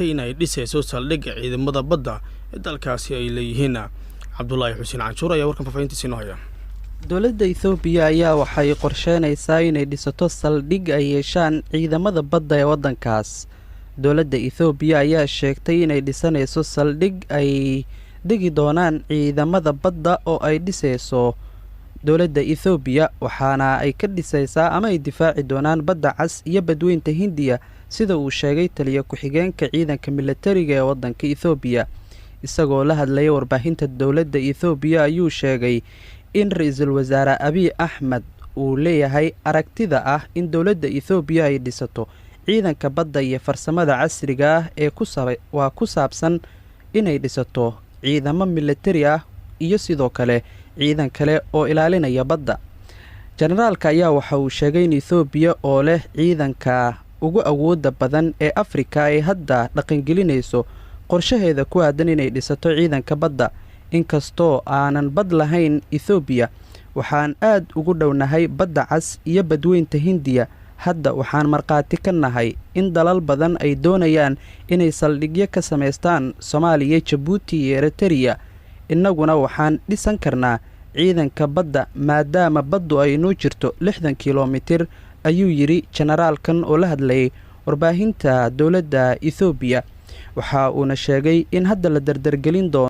sheegtay in ay dhisayso saldhigga ciidamada badda ee dalkaasi ay leeyihiin. Cabdullaahi Xuseen Canshuur ayaa warkan faafahintiisa inoo haya. dowladda Itoobiya ayaa waxay qorsheynaysaa inay dhisato saldhig ay yeeshaan ciidamada badda ee waddankaas. dowladda Itoobiya ayaa sheegtay inay dhisanayso saldhig ay degi doonaan ciidamada badda oo ay dhisayso dowladda Itoobiya, waxaana ay ka dhisaysaa ama ay difaaci doonaan badda cas iyo badweynta Hindiya, sida uu sheegay taliye ku-xigeenka ciidanka militariga ee waddanka Itoobiya. isagoo la hadlayay warbaahinta dowladda Itoobiya ayuu sheegay in ra'iisul wasaare Abiy Ahmed uu leeyahay aragtida ah in dowladda Itoobiya ay dhisato ciidanka badda iyo farsamada casriga ah ee ku saabsan inay dhisato ciidamo militari ah iyo sidoo kale ciidan kale oo ilaalinaya badda. Generaalka ayaa waxa uu sheegay in Itoobiya oo leh ciidanka ugu awoodda badan ee Afrika ay hadda dhaqangelinayso qorshaheeda ku aadan inay dhisato ciidanka badda. inkastoo aanan bad lahayn Itoobiya, waxaan aad ugu dhownahay badda cas iyo badweynta Hindiya. hadda waxaan markhaati ka nahay in dalal badan ay doonayaan inay saldhigyo ka samaystaan Soomaaliya, Jabuuti iyo Eritrea. innaguna waxaan dhisan karnaa ciidanka badda maadaama baddu ay noo jirto 60 kilomitir, ayuu yidhi generaalkan oo la hadlayay warbaahinta dowladda Itoobiya. waxa uuna sheegay in hadda la dardargelin doono